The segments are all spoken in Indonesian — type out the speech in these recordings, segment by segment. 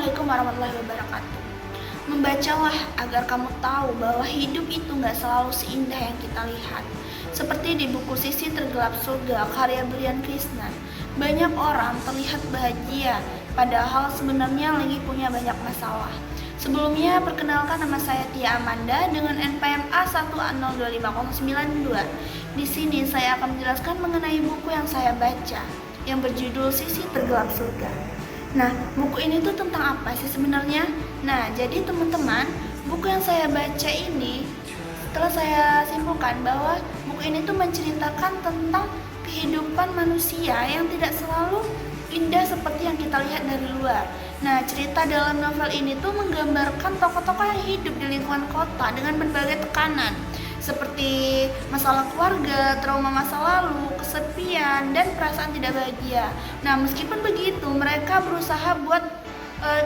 Assalamualaikum warahmatullahi wabarakatuh. Membacalah agar kamu tahu bahwa hidup itu nggak selalu seindah yang kita lihat. Seperti di buku Sisi Tergelap Surga karya Brian Krishna, banyak orang terlihat bahagia, padahal sebenarnya lagi punya banyak masalah. Sebelumnya, perkenalkan nama saya Tia Amanda dengan NPM A1A025092. Di sini saya akan menjelaskan mengenai buku yang saya baca, yang berjudul Sisi Tergelap Surga. Nah, buku ini tuh tentang apa sih sebenarnya? Nah, jadi teman-teman, buku yang saya baca ini, setelah saya simpulkan bahwa buku ini tuh menceritakan tentang kehidupan manusia yang tidak selalu indah seperti yang kita lihat dari luar. Nah, cerita dalam novel ini tuh menggambarkan tokoh-tokoh yang hidup di lingkungan kota dengan berbagai tekanan, seperti masalah keluarga, trauma masa lalu, kesepian, dan perasaan tidak bahagia. Nah, meskipun begitu, mereka berusaha buat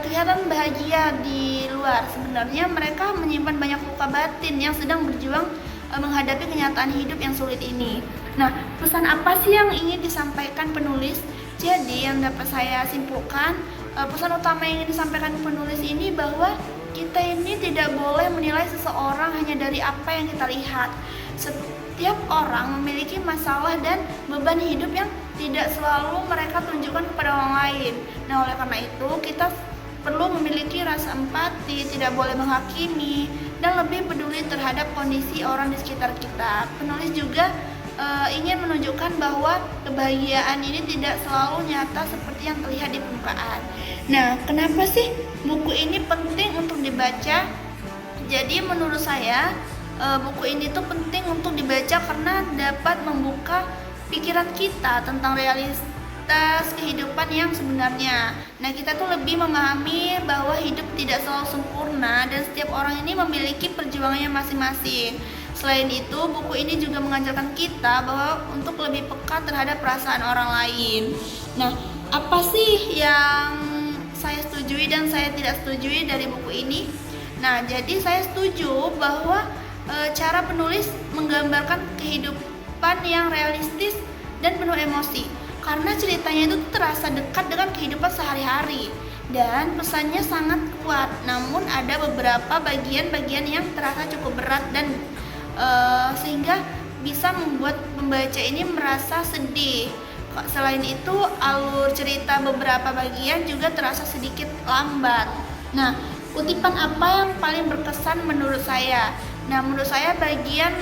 kelihatan bahagia di luar. Sebenarnya mereka menyimpan banyak luka batin yang sedang berjuang menghadapi kenyataan hidup yang sulit ini. Nah, pesan apa sih yang ingin disampaikan penulis? Jadi, yang dapat saya simpulkan, pesan utama yang ingin disampaikan penulis ini bahwa kita ini tidak boleh menilai seseorang hanya dari apa yang kita lihat. Setiap orang memiliki masalah dan beban hidup yang tidak selalu mereka tunjukkan kepada orang lain. Nah, oleh karena itu kita perlu memiliki rasa empati, tidak boleh menghakimi, dan lebih peduli terhadap kondisi orang di sekitar kita. Penulis juga ingin menunjukkan bahwa kebahagiaan ini tidak selalu nyata seperti yang terlihat di permukaan. Nah, kenapa sih buku ini penting untuk dibaca? Jadi menurut saya buku ini tuh penting untuk dibaca karena dapat membuka pikiran kita tentang realitas kehidupan yang sebenarnya. Nah, kita tuh lebih memahami bahwa hidup tidak selalu sempurna dan setiap orang ini memiliki perjuangannya masing-masing. Selain itu, buku ini juga mengajarkan kita bahwa untuk lebih peka terhadap perasaan orang lain. Nah, apa sih yang saya setujui dan saya tidak setujui dari buku ini? Nah, jadi saya setuju bahwa cara penulis menggambarkan kehidupan yang realistis dan penuh emosi, karena ceritanya itu terasa dekat dengan kehidupan sehari-hari dan pesannya sangat kuat. Namun ada beberapa bagian-bagian yang terasa cukup berat dan sehingga bisa membuat pembaca ini merasa sedih. Selain itu, alur cerita beberapa bagian juga terasa sedikit lambat. Nah, kutipan apa yang paling berkesan menurut saya? Nah, menurut saya bagian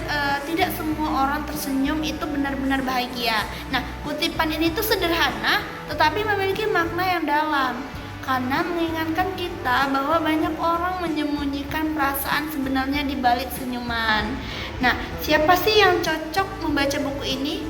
tidak semua orang tersenyum itu benar-benar bahagia. Nah, kutipan ini tuh sederhana tetapi memiliki makna yang dalam, karena mengingatkan kita bahwa banyak orang menyembunyikan perasaan sebenarnya di balik senyuman. Nah, siapa sih yang cocok membaca buku ini?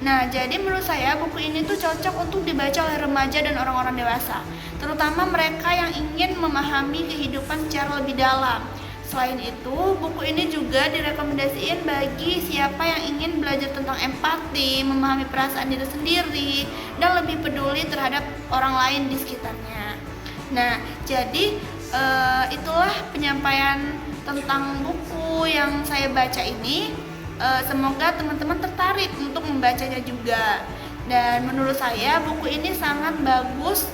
Nah, jadi menurut saya buku ini tuh cocok untuk dibaca oleh remaja dan orang-orang dewasa, terutama mereka yang ingin memahami kehidupan secara lebih dalam. Selain itu, buku ini juga direkomendasiin bagi siapa yang ingin belajar tentang empati, memahami perasaan diri sendiri, dan lebih peduli terhadap orang lain di sekitarnya. Nah, jadi itulah penyampaian tentang buku yang saya baca ini. Semoga teman-teman tertarik untuk membacanya juga. Dan menurut saya buku ini sangat bagus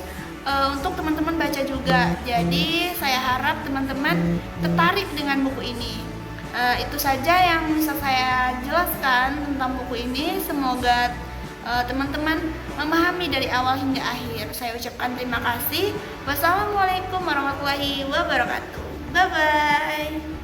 untuk teman-teman baca juga. Jadi saya harap teman-teman tertarik dengan buku ini. Itu saja yang bisa saya jelaskan tentang buku ini. Semoga teman-teman memahami dari awal hingga akhir. Saya ucapkan terima kasih. Wassalamualaikum warahmatullahi wabarakatuh. Bye bye.